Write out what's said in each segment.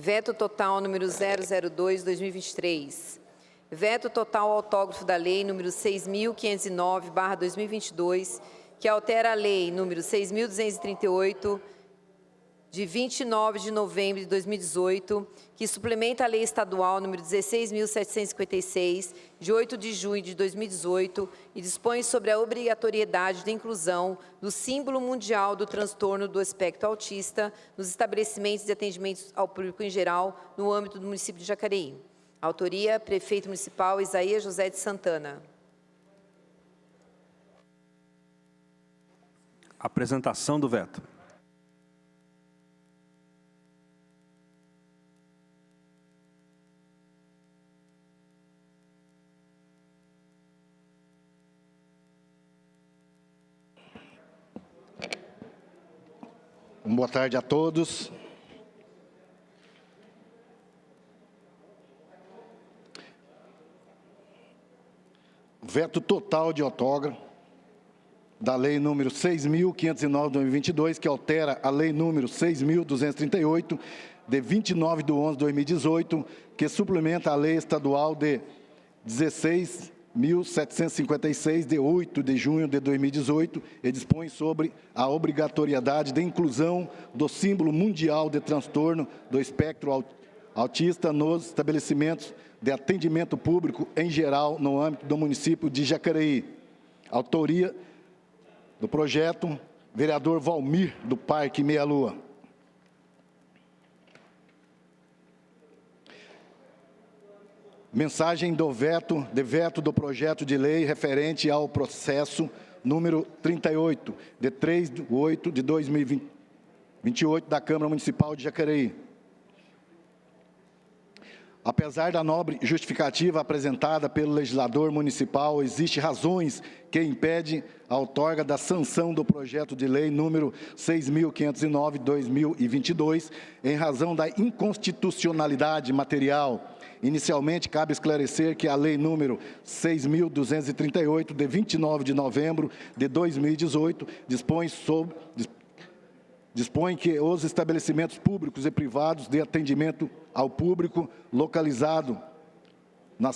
Veto total número 002/2023. Veto total ao autógrafo da Lei número 6.509/2022, que altera a Lei número 6.238, de 29 de novembro de 2018, que suplementa a Lei Estadual número 16.756, de 8 de junho de 2018, e dispõe sobre a obrigatoriedade da inclusão do símbolo mundial do transtorno do espectro autista nos estabelecimentos de atendimento ao público em geral, no âmbito do município de Jacareí. Autoria: Prefeito Municipal Isaías José de Santana. Apresentação do veto. Boa tarde a todos. Veto total de autógrafo da Lei número 6.509/2022, que altera a Lei número 6.238, de 29 de 11 de 2018, que suplementa a Lei Estadual de 16.756, de 8 de junho de 2018, e dispõe sobre a obrigatoriedade de inclusão do símbolo mundial de transtorno do espectro autista nos estabelecimentos de atendimento público em geral no âmbito do município de Jacareí. Autoria do projeto, vereador Valmir, do Parque Meia Lua. Mensagem do veto do projeto de lei referente ao processo número 38, de 3 de 8 de 2028, da Câmara Municipal de Jacareí. Apesar da nobre justificativa apresentada pelo legislador municipal, existem razões que impedem a outorga da sanção do projeto de lei número 6.509/2022, em razão da inconstitucionalidade material. Inicialmente, cabe esclarecer que a Lei número 6.238, de 29 de novembro de 2018, dispõe que os estabelecimentos públicos e privados de atendimento ao público localizado na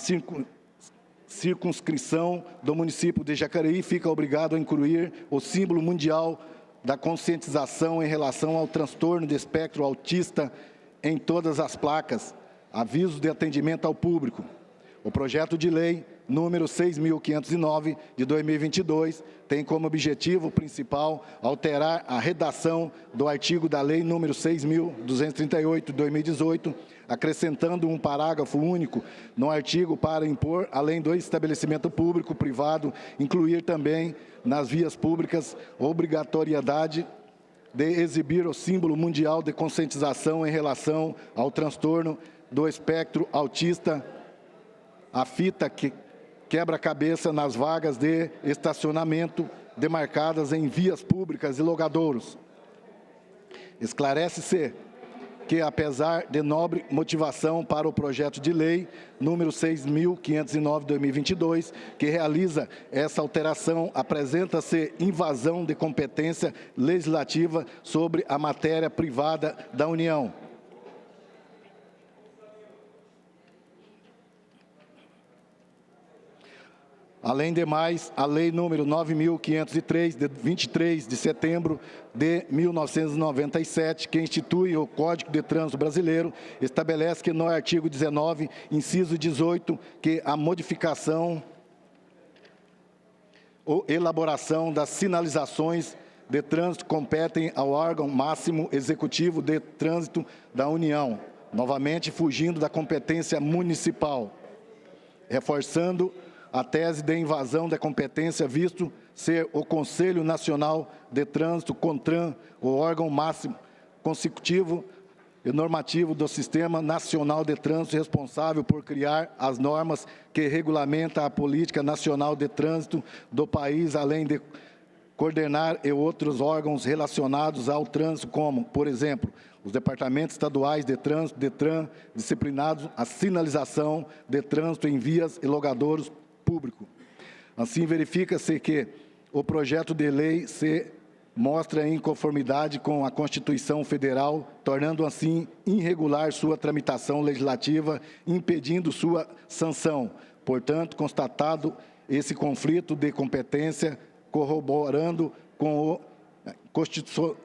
circunscrição do município de Jacareí fica obrigado a incluir o símbolo mundial da conscientização em relação ao transtorno de espectro autista em todas as placas, avisos de atendimento ao público. O projeto de lei número 6.509, de 2022, tem como objetivo principal alterar a redação do artigo da lei número 6.238, de 2018, acrescentando um parágrafo único no artigo para impor, além do estabelecimento público privado, incluir também nas vias públicas obrigatoriedade de exibir o símbolo mundial de conscientização em relação ao transtorno do espectro autista, a fita que quebra-cabeça nas vagas de estacionamento demarcadas em vias públicas e logradouros. Esclarece-se que, apesar de nobre motivação para o projeto de lei número 6.509/2022, que realiza essa alteração, apresenta-se invasão de competência legislativa sobre a matéria privada da União. Além de mais, a Lei número 9.503, de 23 de setembro de 1997, que institui o Código de Trânsito Brasileiro, estabelece que no artigo 19, inciso 18, que a modificação ou elaboração das sinalizações de trânsito competem ao órgão máximo executivo de trânsito da União, novamente fugindo da competência municipal, reforçando a tese de invasão da competência, visto ser o Conselho Nacional de Trânsito, CONTRAN, o órgão máximo consecutivo e normativo do Sistema Nacional de Trânsito, responsável por criar as normas que regulamentam a política nacional de trânsito do país, além de coordenar e outros órgãos relacionados ao trânsito, como, por exemplo, os departamentos estaduais de trânsito, DETRAN, disciplinados à sinalização de trânsito em vias e logradouros público. Assim, verifica-se que o projeto de lei se mostra inconformidade com a Constituição Federal, tornando assim irregular sua tramitação legislativa, impedindo sua sanção. Portanto, constatado esse conflito de competência, corroborando com a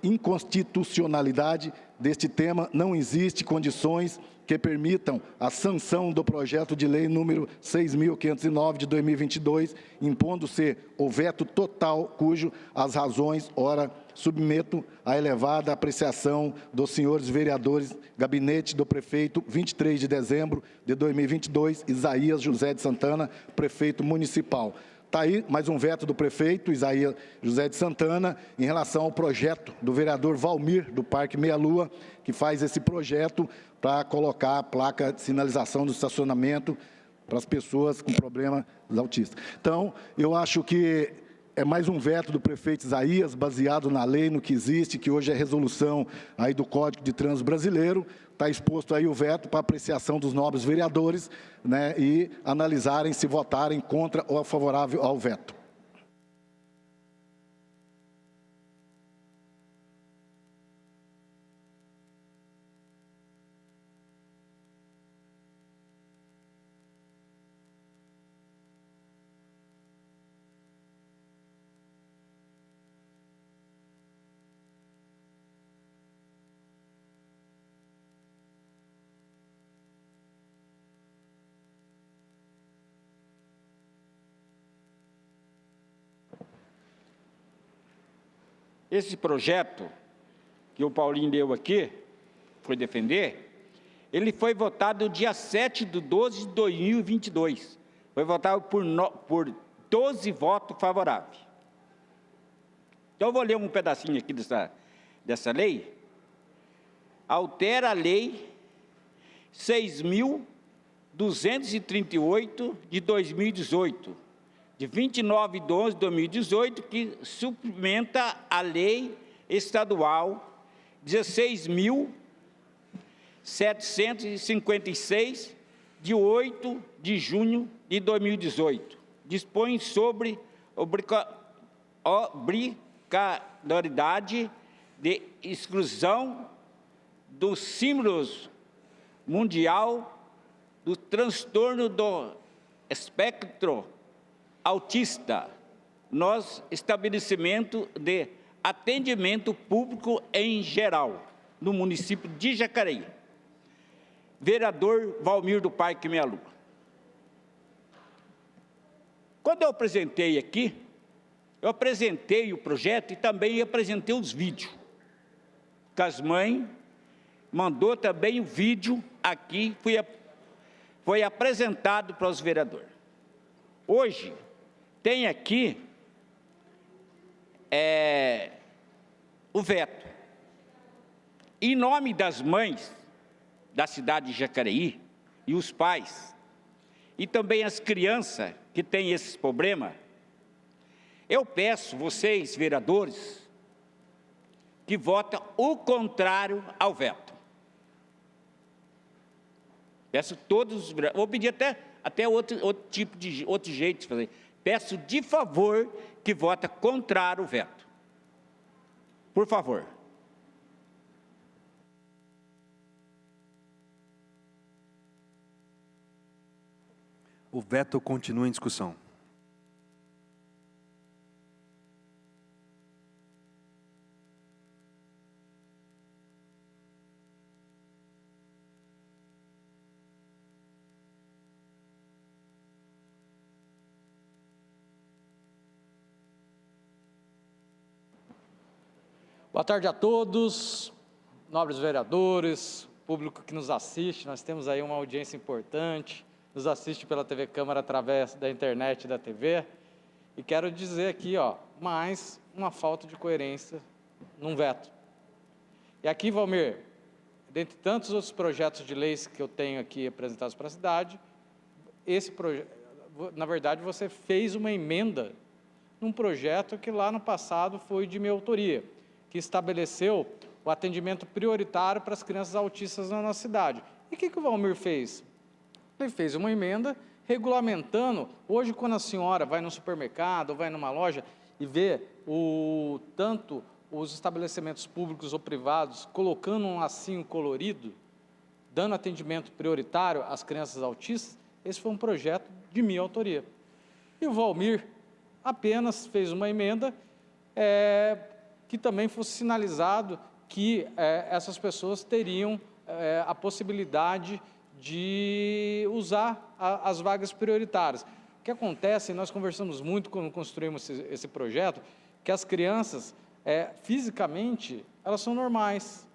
inconstitucionalidade deste tema, não existe condições que permitam a sanção do projeto de lei número 6.509 de 2022, impondo-se o veto total, cujo as razões, ora, submeto à elevada apreciação dos senhores vereadores, gabinete do prefeito, 23 de dezembro de 2022, Isaías José de Santana, prefeito municipal. Está aí mais um veto do prefeito Isaías José de Santana em relação ao projeto do vereador Valmir, do Parque Meia Lua, que faz esse projeto para colocar a placa de sinalização do estacionamento para as pessoas com problema autistas. Então, eu acho que é mais um veto do prefeito Isaías, baseado na lei, no que existe, que hoje é resolução aí do Código de Trânsito Brasileiro. Está exposto aí o veto para apreciação dos nobres vereadores, né, e analisarem se votarem contra ou favorável ao veto. Esse projeto que o Paulinho deu aqui, foi defender, ele foi votado no dia 7/12 de 2022. Foi votado por 12 votos favoráveis. Então, eu vou ler um pedacinho aqui dessa lei. Altera a lei 6.238 de 2018, de 29/11 de 2018, que suplementa a lei estadual 16.756, de 8 de junho de 2018. Dispõe sobre obrigatoriedade de exclusão dos símbolos mundial do transtorno do espectro autista nos estabelecimentos de atendimento público em geral, no município de Jacareí. Vereador Valmir do Parque Meia Lua. Quando eu apresentei aqui, eu apresentei o projeto e também apresentei os vídeos. Casmãe mandou também o vídeo aqui, foi apresentado para os vereadores. Hoje, tem aqui o veto. Em nome das mães da cidade de Jacareí e os pais, e também as crianças que têm esses problemas, eu peço vocês, vereadores, que votem o contrário ao veto. Peço todos os vereadores, vou pedir até outro jeito de fazer. Peço de favor que votem contrário ao veto. Por favor. O veto continua em discussão. Boa tarde a todos, nobres vereadores, público que nos assiste. Nós temos aí uma audiência importante, nos assiste pela TV Câmara através da internet e da TV. E quero dizer aqui, mais uma falta de coerência num veto. E aqui, Valmir, dentre tantos outros projetos de leis que eu tenho aqui apresentados para a cidade, esse projeto, na verdade, você fez uma emenda num projeto que lá no passado foi de minha autoria, que estabeleceu o atendimento prioritário para as crianças autistas na nossa cidade. E o que o Valmir fez? Ele fez uma emenda regulamentando. Hoje, quando a senhora vai no supermercado, vai numa loja e vê tanto os estabelecimentos públicos ou privados colocando um lacinho colorido, dando atendimento prioritário às crianças autistas, esse foi um projeto de minha autoria. E o Valmir apenas fez uma emenda que também fosse sinalizado que essas pessoas teriam a possibilidade de usar as vagas prioritárias. O que acontece, nós conversamos muito quando construímos esse projeto, que as crianças, fisicamente, elas são normais.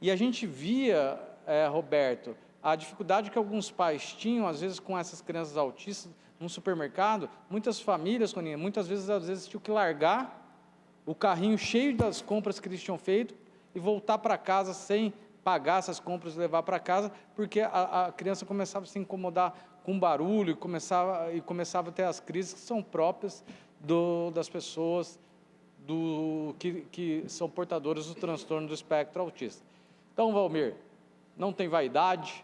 E a gente via, Roberto, a dificuldade que alguns pais tinham, às vezes, com essas crianças autistas, num supermercado, muitas famílias, muitas vezes, às vezes, tinham que largar o carrinho cheio das compras que eles tinham feito e voltar para casa sem pagar essas compras e levar para casa, porque a criança começava a se incomodar com barulho e começava a ter as crises que são próprias das pessoas que são portadoras do transtorno do espectro autista. Então, Valmir, não tem vaidade,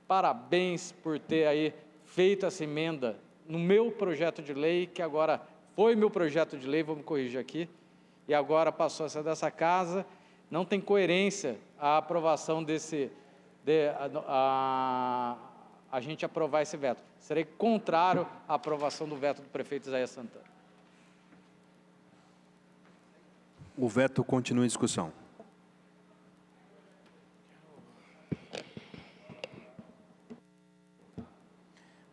parabéns por ter aí feito essa emenda no meu projeto de lei, que agora foi meu projeto de lei, vou me corrigir aqui, e agora passou a ser dessa casa. Não tem coerência a aprovação a gente aprovar esse veto. Serei contrário à aprovação do veto do prefeito Isaías Santana. O veto continua em discussão.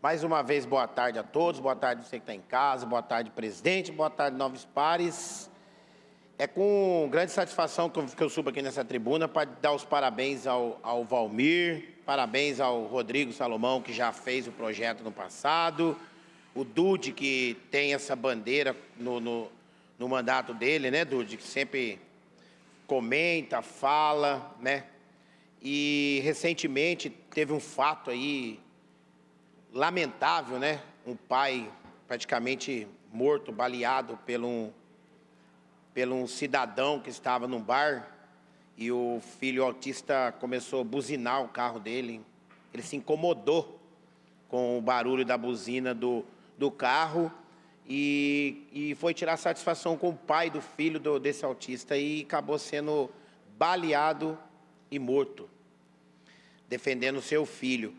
Mais uma vez, boa tarde a todos, boa tarde você que está em casa, boa tarde, presidente, boa tarde, novos pares. É com grande satisfação que eu subo aqui nessa tribuna para dar os parabéns ao Valmir, parabéns ao Rodrigo Salomão, que já fez o projeto no passado, o Dude, que tem essa bandeira no mandato dele, né, Dude, que sempre comenta, fala, né, e recentemente teve um fato aí lamentável, né, um pai praticamente morto, baleado pelo um cidadão que estava num bar, e o filho autista começou a buzinar o carro dele. Ele se incomodou com o barulho da buzina do carro e foi tirar satisfação com o pai do filho desse autista e acabou sendo baleado e morto, defendendo o seu filho,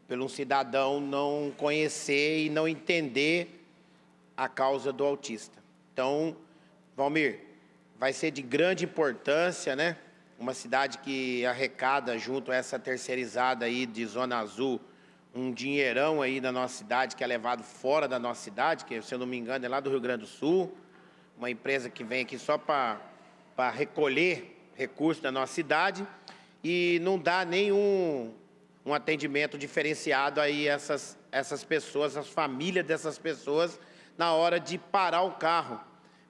pelo um cidadão não conhecer e não entender a causa do autista. Então, Valmir, vai ser de grande importância, né? Uma cidade que arrecada junto a essa terceirizada aí de Zona Azul, um dinheirão aí da nossa cidade, que é levado fora da nossa cidade, que, se eu não me engano, é lá do Rio Grande do Sul, uma empresa que vem aqui só para recolher recursos da nossa cidade e não dá nenhum atendimento diferenciado aí a essas pessoas, as famílias dessas pessoas, na hora de parar o carro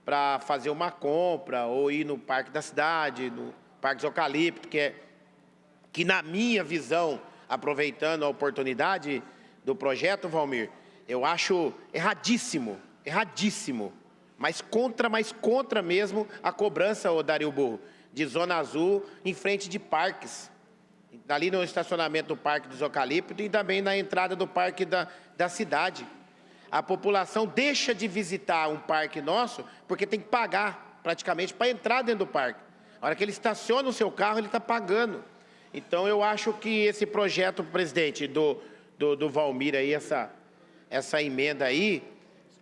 para fazer uma compra ou ir no Parque da Cidade, no Parque dos Eucalipto, que na minha visão, aproveitando a oportunidade do projeto, Valmir, eu acho erradíssimo, mas contra mesmo a cobrança, ô Dario Burro, de Zona Azul em frente de parques, ali no estacionamento do Parque dos Eucalipto e também na entrada do Parque da Cidade. A população deixa de visitar um parque nosso porque tem que pagar praticamente para entrar dentro do parque. A hora que ele estaciona o seu carro, ele está pagando. Então, eu acho que esse projeto, presidente, do Valmir, aí, essa emenda aí,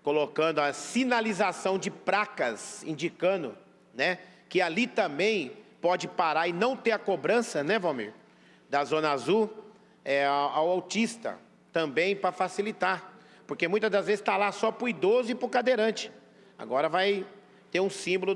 colocando a sinalização de placas, indicando, né, que ali também pode parar e não ter a cobrança, né, Valmir, da Zona Azul, ao autista, também para facilitar. Porque muitas das vezes está lá só para o idoso e para o cadeirante. Agora vai ter um símbolo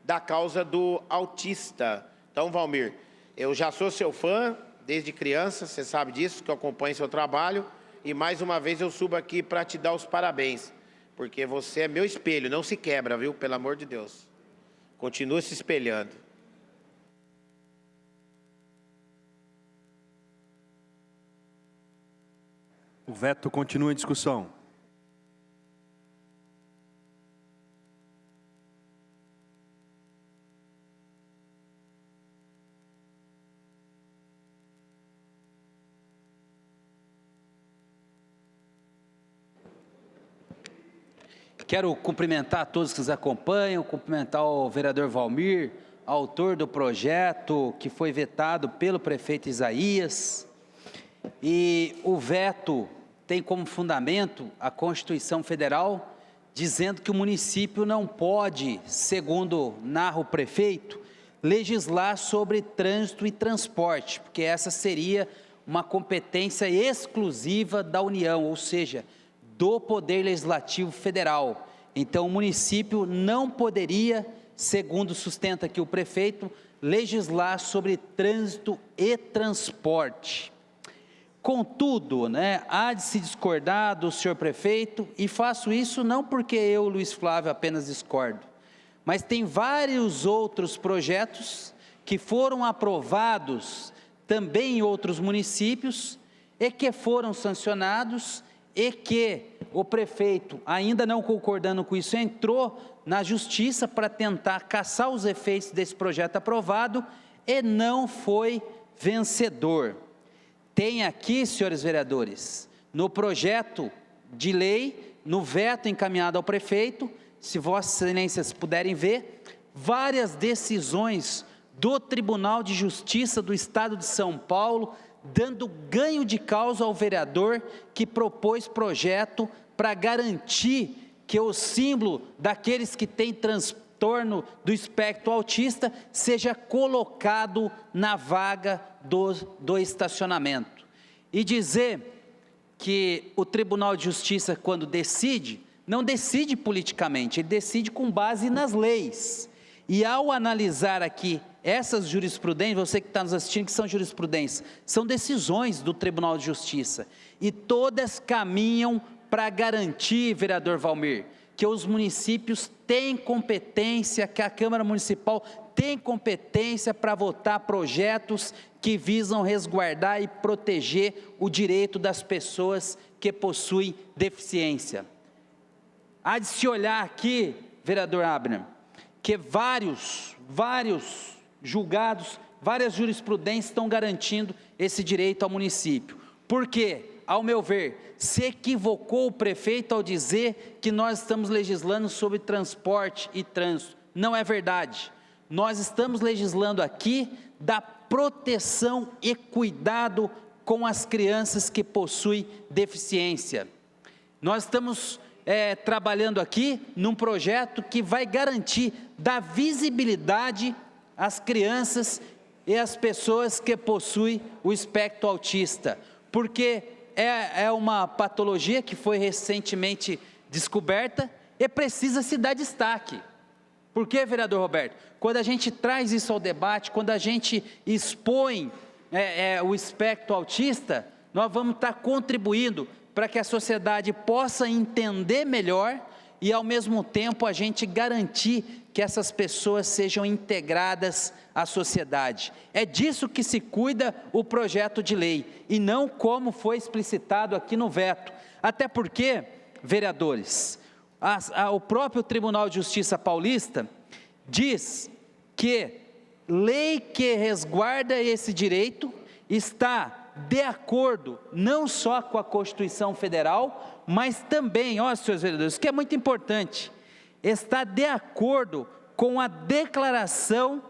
da causa do autista. Então, Valmir, eu já sou seu fã desde criança, você sabe disso, que eu acompanho seu trabalho. E mais uma vez eu subo aqui para te dar os parabéns. Porque você é meu espelho, não se quebra, viu? Pelo amor de Deus. Continua se espelhando. O veto continua em discussão. Quero cumprimentar a todos que nos acompanham, cumprimentar o vereador Valmir, autor do projeto que foi vetado pelo prefeito Isaías. E o veto tem como fundamento a Constituição Federal, dizendo que o município não pode, segundo narra o prefeito, legislar sobre trânsito e transporte, porque essa seria uma competência exclusiva da União, ou seja, do Poder Legislativo Federal. Então, o município não poderia, segundo sustenta aqui o prefeito, legislar sobre trânsito e transporte. Contudo, há de se discordar do senhor prefeito, e faço isso não porque eu, Luiz Flávio, apenas discordo, mas tem vários outros projetos que foram aprovados também em outros municípios e que foram sancionados e que o prefeito, ainda não concordando com isso, entrou na justiça para tentar caçar os efeitos desse projeto aprovado e não foi vencedor. Tem aqui, senhores vereadores, no projeto de lei, no veto encaminhado ao prefeito, se vossas excelências puderem ver, várias decisões do Tribunal de Justiça do Estado de São Paulo, dando ganho de causa ao vereador que propôs projeto para garantir que o símbolo daqueles que têm transtorno do espectro autista seja colocado na vaga do estacionamento. E dizer que o Tribunal de Justiça, quando decide, não decide politicamente, ele decide com base nas leis. E ao analisar aqui essas jurisprudências, você que está nos assistindo, que são jurisprudências, são decisões do Tribunal de Justiça, e todas caminham para garantir, vereador Valmir, que os municípios têm competência, que a Câmara Municipal tem competência para votar projetos que visam resguardar e proteger o direito das pessoas que possuem deficiência. Há de se olhar aqui, vereador Abner, que vários julgados, várias jurisprudências estão garantindo esse direito ao município. Porque, ao meu ver, se equivocou o prefeito ao dizer que nós estamos legislando sobre transporte e trânsito. Não é verdade. Nós estamos legislando aqui da proteção e cuidado com as crianças que possuem deficiência. Nós estamos trabalhando aqui num projeto que vai garantir dar visibilidade às crianças e às pessoas que possuem o espectro autista, porque é uma patologia que foi recentemente descoberta e precisa se dar destaque. Por quê, vereador Roberto? Quando a gente traz isso ao debate, quando a gente expõe o espectro autista, nós vamos estar contribuindo para que a sociedade possa entender melhor e, ao mesmo tempo, a gente garantir que essas pessoas sejam integradas à sociedade. É disso que se cuida o projeto de lei, e não como foi explicitado aqui no veto. Até porque, vereadores, o próprio Tribunal de Justiça Paulista diz que lei que resguarda esse direito está de acordo não só com a Constituição Federal, mas também, senhores vereadores, que é muito importante, está de acordo com a Declaração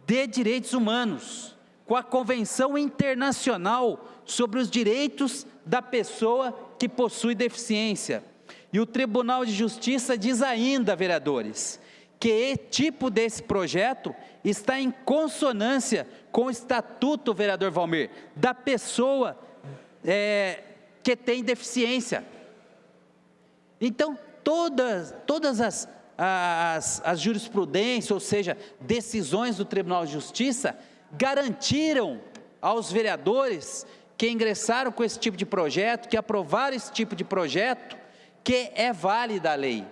de Direitos Humanos, com a Convenção Internacional sobre os Direitos da Pessoa que possui deficiência. E o Tribunal de Justiça diz ainda, vereadores, que o tipo desse projeto está em consonância com o Estatuto, vereador Valmir, da pessoa que tem deficiência. Então, todas as jurisprudências, ou seja, decisões do Tribunal de Justiça, garantiram aos vereadores que ingressaram com esse tipo de projeto, que aprovaram esse tipo de projeto, que é válida a lei.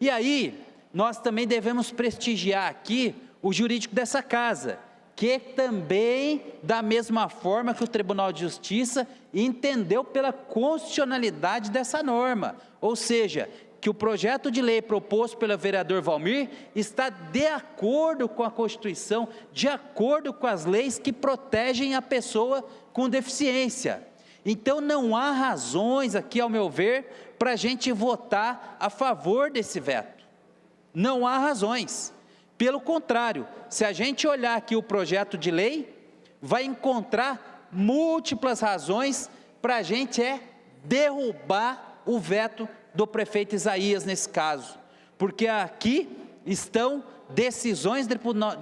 E aí, nós também devemos prestigiar aqui o jurídico dessa casa, que também, da mesma forma que o Tribunal de Justiça, entendeu pela constitucionalidade dessa norma, ou seja, que o projeto de lei proposto pelo vereador Valmir está de acordo com a Constituição, de acordo com as leis que protegem a pessoa com deficiência. Então, não há razões aqui, ao meu ver, para a gente votar a favor desse veto. Não há razões. Pelo contrário, se a gente olhar aqui o projeto de lei, vai encontrar múltiplas razões para a gente derrubar o veto do prefeito Isaías nesse caso. Porque aqui estão decisões do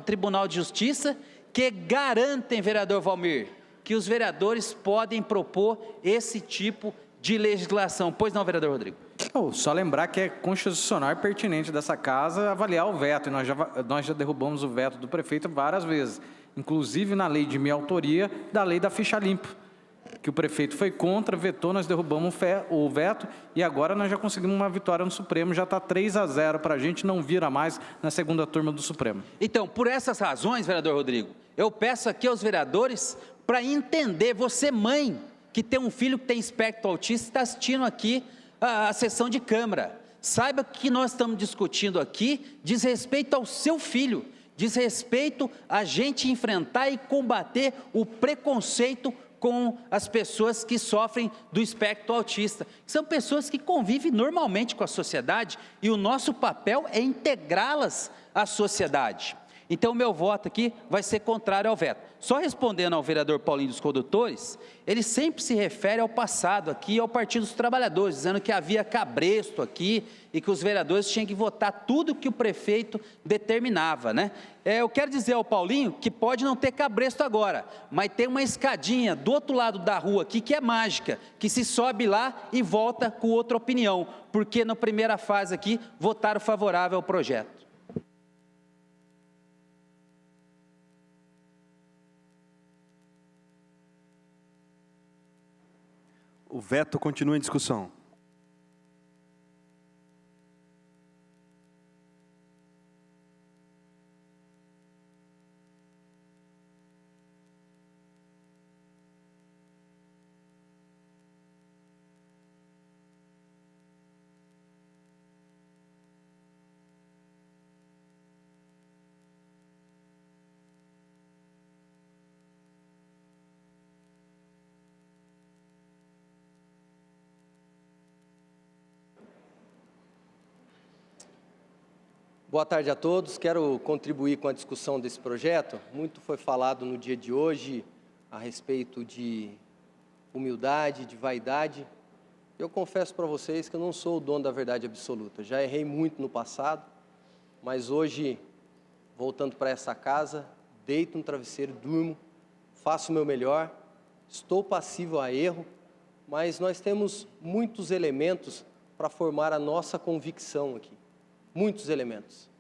Tribunal de Justiça que garantem, vereador Valmir, que os vereadores podem propor esse tipo de legislação. Pois não, vereador Rodrigo? Só lembrar que é constitucional e pertinente dessa casa avaliar o veto, e nós já derrubamos o veto do prefeito várias vezes, inclusive na lei de minha autoria, da lei da ficha limpa, que o prefeito foi contra, vetou, nós derrubamos o veto, e agora nós já conseguimos uma vitória no Supremo, já está 3-0 para a gente, não vira mais na segunda turma do Supremo. Então, por essas razões, vereador Rodrigo, eu peço aqui aos vereadores para entender, você mãe, que tem um filho que tem espectro autista, está assistindo aqui a sessão de Câmara, saiba que o que nós estamos discutindo aqui diz respeito ao seu filho, diz respeito a gente enfrentar e combater o preconceito com as pessoas que sofrem do espectro autista, que são pessoas que convivem normalmente com a sociedade, e o nosso papel é integrá-las à sociedade. Então, o meu voto aqui vai ser contrário ao veto. Só respondendo ao vereador Paulinho dos Condutores, ele sempre se refere ao passado aqui, ao Partido dos Trabalhadores, dizendo que havia cabresto aqui e que os vereadores tinham que votar tudo que o prefeito determinava, né? Eu quero dizer ao Paulinho que pode não ter cabresto agora, mas tem uma escadinha do outro lado da rua aqui que é mágica, que se sobe lá e volta com outra opinião, porque na primeira fase aqui votaram favorável ao projeto. O veto continua em discussão. Boa tarde a todos. Quero contribuir com a discussão desse projeto. Muito foi falado no dia de hoje a respeito de humildade, de vaidade. Eu confesso para vocês que eu não sou o dono da verdade absoluta. Já errei muito no passado, mas hoje, voltando para essa casa, deito no travesseiro, durmo, faço o meu melhor, estou passível a erro, mas nós temos muitos elementos para formar a nossa convicção aqui. Muitos elementos.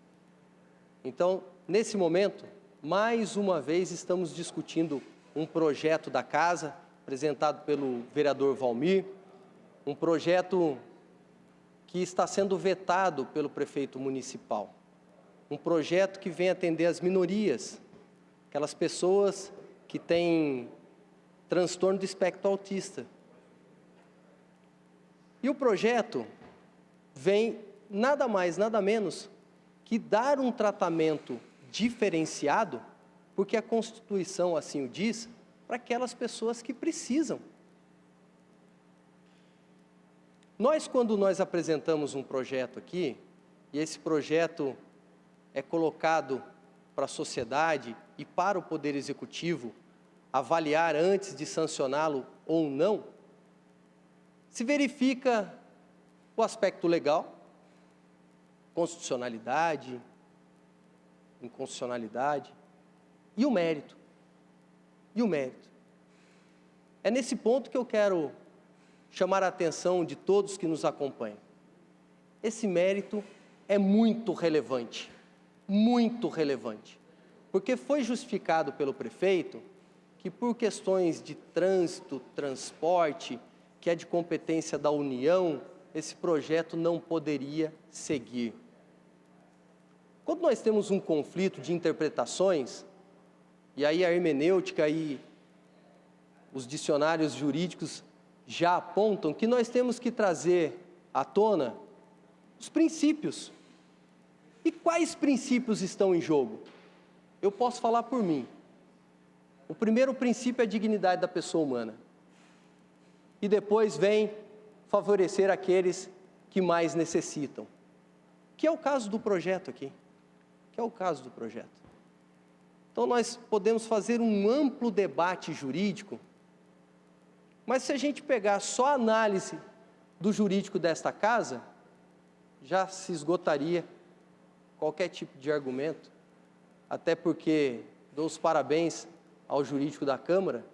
Então, nesse momento, mais uma vez estamos discutindo um projeto da casa, apresentado pelo vereador Valmir, um projeto que está sendo vetado pelo prefeito municipal. Um projeto que vem atender as minorias, aquelas pessoas que têm transtorno do espectro autista. E o projeto vem nada mais, nada menos que dar um tratamento diferenciado, porque a Constituição assim o diz, para aquelas pessoas que precisam. Quando nós apresentamos um projeto aqui, e esse projeto é colocado para a sociedade e para o Poder Executivo avaliar antes de sancioná-lo ou não, se verifica o aspecto legal, constitucionalidade, inconstitucionalidade e o mérito. E o mérito. É nesse ponto que eu quero chamar a atenção de todos que nos acompanham. Esse mérito é muito relevante, porque foi justificado pelo prefeito que por questões de trânsito, transporte, que é de competência da União, esse projeto não poderia seguir. Quando nós temos um conflito de interpretações, e aí a hermenêutica e os dicionários jurídicos já apontam que nós temos que trazer à tona os princípios. E quais princípios estão em jogo? Eu posso falar por mim. O primeiro princípio é a dignidade da pessoa humana. E depois vem favorecer aqueles que mais necessitam. Que é o caso do projeto aqui. Que é o caso do projeto. Então, nós podemos fazer um amplo debate jurídico, mas se a gente pegar só a análise do jurídico desta casa, já se esgotaria qualquer tipo de argumento, até porque dou os parabéns ao jurídico da Câmara,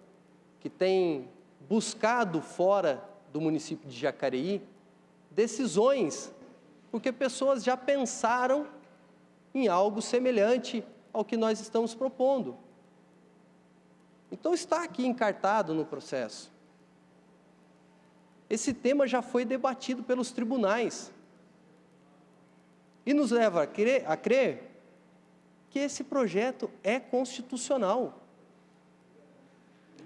que tem buscado fora do município de Jacareí decisões, porque pessoas já pensaram em algo semelhante ao que nós estamos propondo. Então está aqui encartado no processo. Esse tema já foi debatido pelos tribunais. E nos leva a crer que esse projeto é constitucional.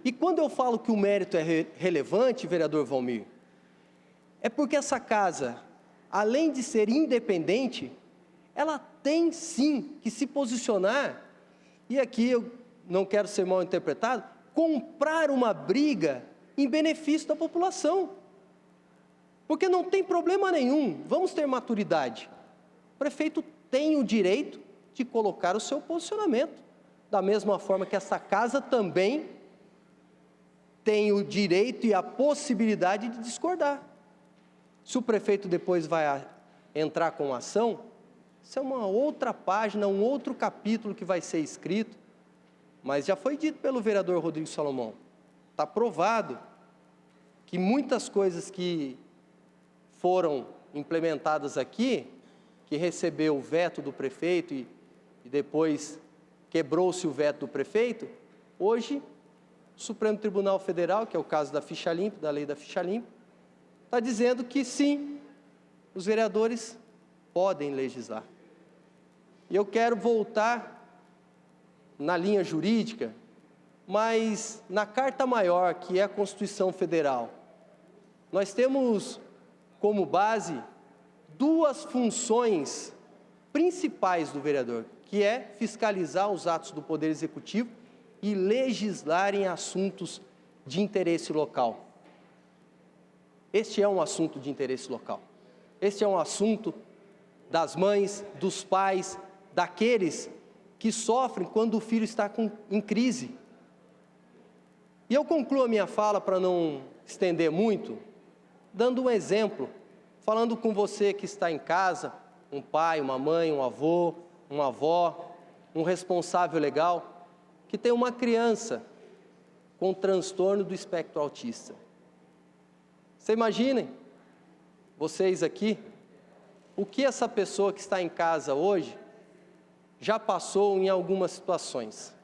E quando eu falo que o mérito é relevante, vereador Valmir, é porque essa casa, além de ser independente, ela tem sim que se posicionar, e aqui eu não quero ser mal interpretado, comprar uma briga em benefício da população. Porque não tem problema nenhum, vamos ter maturidade. O prefeito tem o direito de colocar o seu posicionamento, da mesma forma que essa casa também tem o direito e a possibilidade de discordar. Se o prefeito depois vai entrar com ação, isso é uma outra página, um outro capítulo que vai ser escrito, mas já foi dito pelo vereador Rodrigo Salomão, está provado que muitas coisas que foram implementadas aqui, que recebeu o veto do prefeito e depois quebrou-se o veto do prefeito, hoje o Supremo Tribunal Federal, que é o caso da ficha limpa, da lei da ficha limpa, está dizendo que sim, os vereadores podem legislar. E eu quero voltar na linha jurídica, mas na Carta Maior, que é a Constituição Federal, nós temos como base duas funções principais do vereador, que é fiscalizar os atos do Poder Executivo e legislar em assuntos de interesse local. Este é um assunto de interesse local. Este é um assunto das mães, dos pais, daqueles que sofrem quando o filho está em crise. E eu concluo a minha fala, para não estender muito, dando um exemplo, falando com você que está em casa, um pai, uma mãe, um avô, uma avó, um responsável legal, que tem uma criança com transtorno do espectro autista. Você imaginem, vocês aqui, o que essa pessoa que está em casa hoje já passou em algumas situações.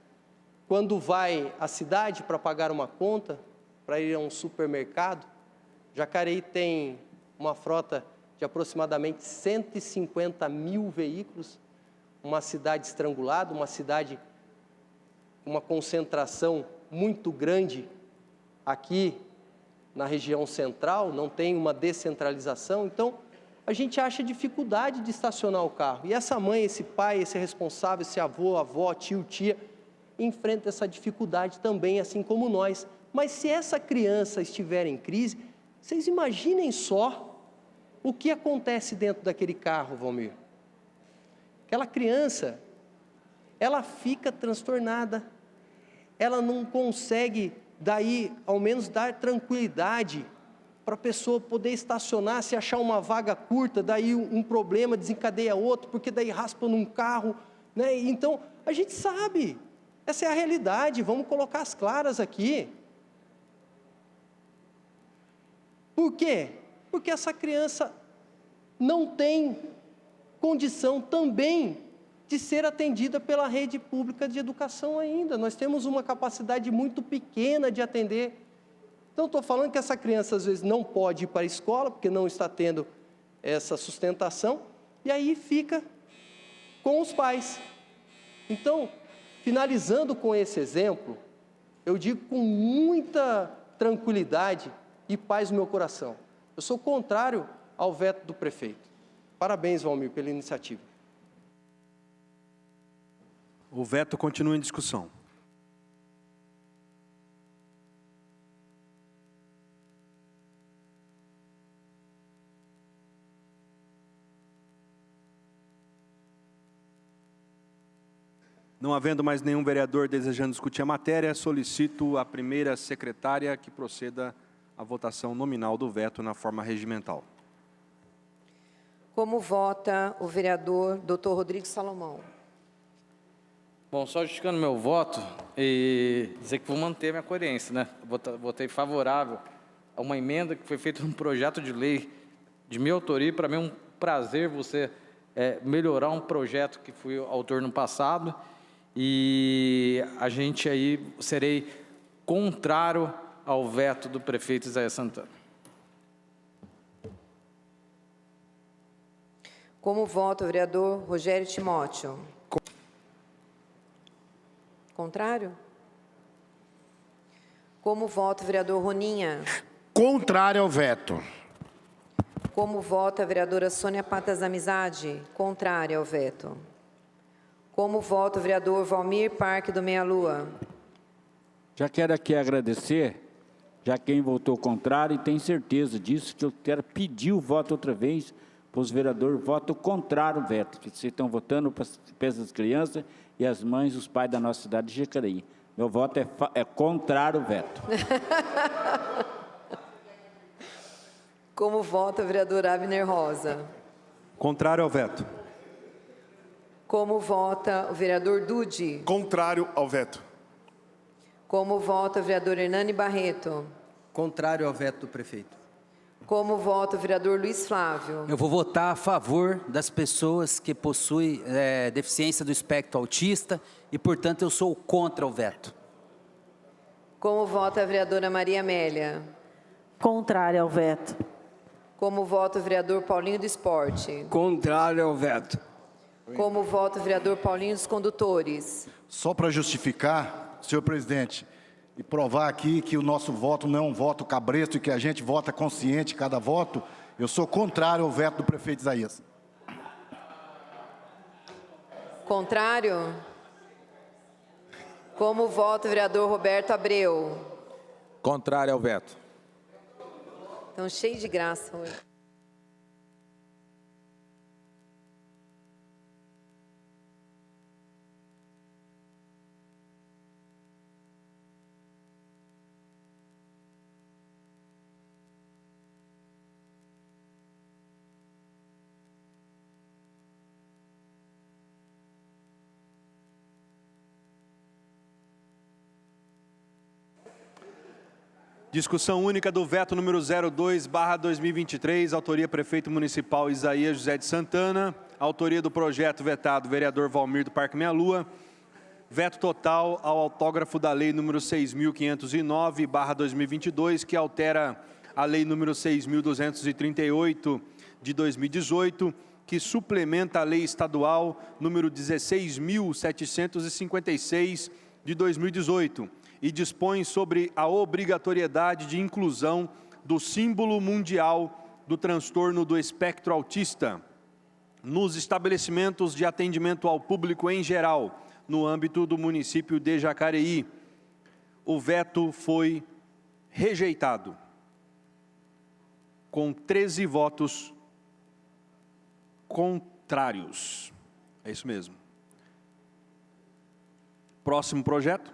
Quando vai à cidade para pagar uma conta, para ir a um supermercado, Jacareí tem uma frota de aproximadamente 150 mil veículos, uma cidade estrangulada, uma cidade com uma concentração muito grande aqui na região central, não tem uma descentralização, então a gente acha dificuldade de estacionar o carro. E essa mãe, esse pai, esse responsável, esse avô, avó, tio, tia, enfrenta essa dificuldade também, assim como nós. Mas se essa criança estiver em crise, vocês imaginem só o que acontece dentro daquele carro, Valmir. Aquela criança, ela fica transtornada, ela não consegue, daí, ao menos dar tranquilidade para a pessoa poder estacionar, se achar uma vaga curta, daí um problema desencadeia outro, porque daí raspa num carro, né? Então, a gente sabe, essa é a realidade, vamos colocar as claras aqui. Por quê? Porque essa criança não tem condição também de ser atendida pela rede pública de educação ainda. Nós temos uma capacidade muito pequena de atender. Então, estou falando que essa criança, às vezes, não pode ir para a escola, porque não está tendo essa sustentação, e aí fica com os pais. Então, finalizando com esse exemplo, eu digo com muita tranquilidade e paz no meu coração, eu sou contrário ao veto do prefeito. Parabéns, Valmir, pela iniciativa. O veto continua em discussão. Não havendo mais nenhum vereador desejando discutir a matéria, solicito a primeira secretária que proceda à votação nominal do veto na forma regimental. Como vota o vereador Dr. Rodrigo Salomão? Bom, só justificando meu voto e dizer que vou manter minha coerência, né? Votei favorável a uma emenda que foi feita num projeto de lei de minha autoria. Para mim é um prazer você melhorar um projeto que fui autor no passado. E a gente aí serei contrário ao veto do prefeito Isaías Santana. Como vota o vereador Rogério Timóteo? Contrário? Como vota o vereador Roninha? Contrário ao veto. Como vota a vereadora Sônia Patas Amizade? Contrária ao veto. Como vota o vereador Valmir Parque do Meia Lua? Já quero aqui agradecer, já quem votou contrário, e tem certeza disso, que eu quero pedir o voto outra vez para os vereadores, voto contrário ao veto, que vocês estão votando para as crianças e as mães, os pais da nossa cidade de Jacareí. Meu voto é contrário ao veto. Como vota o vereador Abner Rosa? Contrário ao veto. Como vota o vereador Dude? Contrário ao veto. Como vota o vereador Hernani Barreto? Contrário ao veto do prefeito. Como vota o vereador Luiz Flávio? Eu vou votar a favor das pessoas que possuem deficiência do espectro autista e, portanto, eu sou contra o veto. Como vota a vereadora Maria Amélia? Contrário ao veto. Como vota o vereador Paulinho do Esporte? Contrário ao veto. Como vota o vereador Paulinho dos Condutores? Só para justificar, senhor presidente, e provar aqui que o nosso voto não é um voto cabresto e que a gente vota consciente cada voto, eu sou contrário ao veto do prefeito Isaías. Contrário? Como vota o vereador Roberto Abreu? Contrário ao veto. Estão cheios de graça hoje. Discussão única do veto número 02/2023, autoria prefeito municipal Isaías José de Santana, autoria do projeto vetado vereador Valmir do Parque Meia Lua, veto total ao autógrafo da lei número 6.509/2022, que altera a lei número 6.238 de 2018, que suplementa a lei estadual número 16.756 de 2018, e dispõe sobre a obrigatoriedade de inclusão do símbolo mundial do transtorno do espectro autista nos estabelecimentos de atendimento ao público em geral, no âmbito do município de Jacareí. O veto foi rejeitado, com 13 votos contrários. É isso mesmo. Próximo projeto.